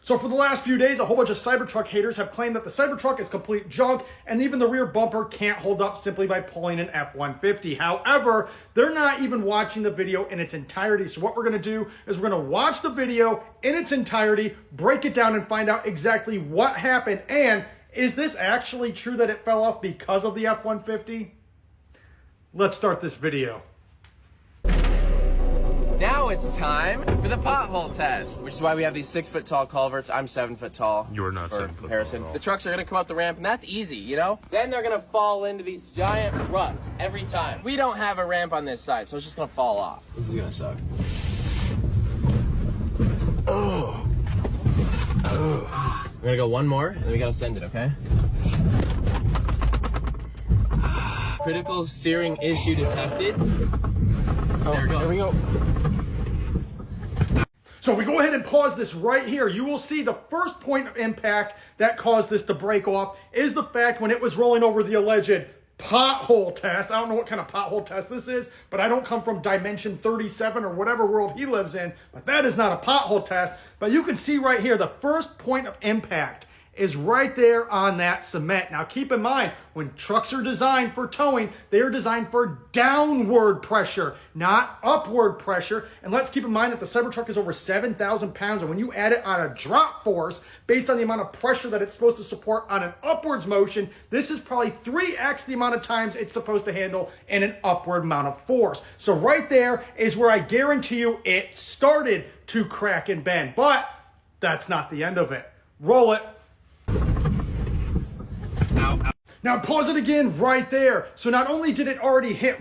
So for the last few days, a whole bunch of Cybertruck haters have claimed that the Cybertruck is complete junk and even the rear bumper can't hold up simply by pulling an F-150. However, they're not even watching the video in its entirety. So what we're going to do is we're going to watch the video in its entirety, break it down and find out exactly what happened. And is this actually true that it fell off because of the F-150? Let's start this video. Now it's time for the pothole test, which is why we have these 6 foot tall culverts. I'm 7 foot tall. You're not 7 foot tall. The trucks are gonna come up the ramp, and that's easy, you know? Then they're gonna fall into these giant ruts every time. We don't have a ramp on this side, so it's just gonna fall off. This is gonna suck. Oh. We're gonna go one more, and then we gotta send it, okay? Critical steering issue detected. There it goes. Here we go. So if we go ahead and pause this right here, you will see the first point of impact that caused this to break off is the fact when it was rolling over the alleged pothole test. I don't know what kind of pothole test this is, but I don't come from dimension 37 or whatever world he lives in, but that is not a pothole test. But you can see right here, the first point of impact is right there on that cement. Now keep in mind, when trucks are designed for towing, they are designed for downward pressure, not upward pressure. And let's keep in mind that the Cybertruck is over 7,000 pounds. And when you add it on a drop force, based on the amount of pressure that it's supposed to support on an upwards motion, this is probably 3x the amount of times it's supposed to handle in an upward amount of force. So right there is where I guarantee you it started to crack and bend. But that's not the end of it. Roll it. Now pause it again right there. So not only did it already hit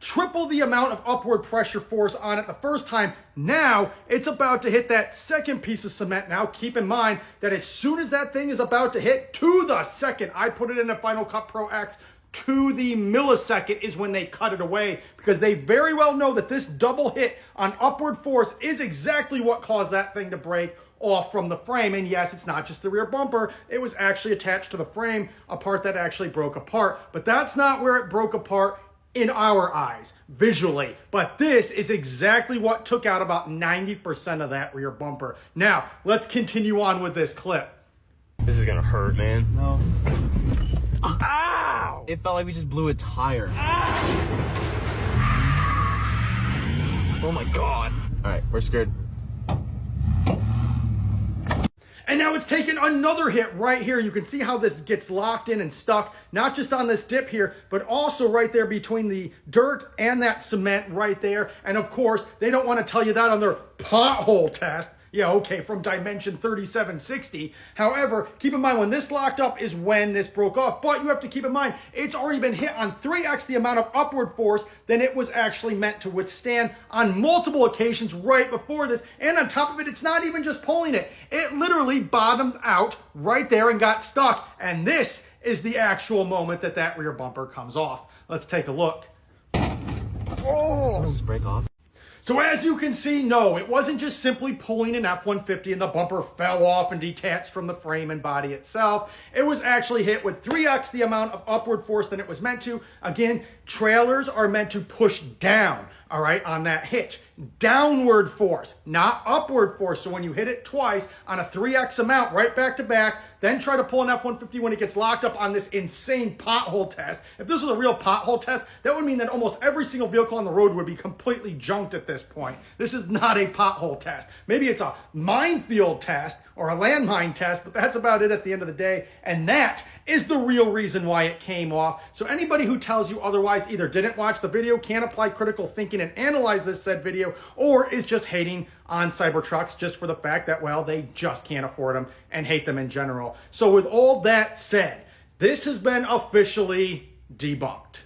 triple the amount of upward pressure force on it the first time, now it's about to hit that second piece of cement. Now keep in mind that as soon as that thing is about to hit to the second, I put it in a Final Cut Pro X, to the millisecond is when they cut it away, because they very well know that this double hit on upward force is exactly what caused that thing to break off from the frame. And yes, it's not just the rear bumper, it was actually attached to the frame, a part that actually broke apart. But that's not where it broke apart in our eyes, visually. But this is exactly what took out about 90% of that rear bumper. Now, let's continue on with this clip. This is gonna hurt, man. No. Ow! It felt like we just blew a tire. Oh my God. All right, we're screwed. And now it's taken another hit right here. You can see how this gets locked in and stuck, not just on this dip here, but also right there between the dirt and that cement right there. And of course, they don't want to tell you that on their pothole test. Yeah, okay, from dimension 3760. However, keep in mind when this locked up is when this broke off. But you have to keep in mind, it's already been hit on 3x the amount of upward force than it was actually meant to withstand on multiple occasions right before this. And on top of it, it's not even just pulling it. It literally bottomed out right there and got stuck. And this is the actual moment that that rear bumper comes off. Let's take a look. Oh! Did someone just break off? So as you can see, no, it wasn't just simply pulling an F-150 and the bumper fell off and detached from the frame and body itself. It was actually hit with 3x the amount of upward force than it was meant to. Again, trailers are meant to push down, all right, on that hitch. Downward force, not upward force. So when you hit it twice on a 3x amount right back to back, then try to pull an F-150 when it gets locked up on this insane pothole test. If this was a real pothole test, that would mean that almost every single vehicle on the road would be completely junked at this point. This is not a pothole test. Maybe it's a minefield test or a landmine test, but that's about it at the end of the day. And that is the real reason why it came off. So anybody who tells you otherwise either didn't watch the video, can't apply critical thinking and analyze this said video, or is just hating on Cybertrucks just for the fact that, well, they just can't afford them and hate them in general. So with all that said, this has been officially debunked.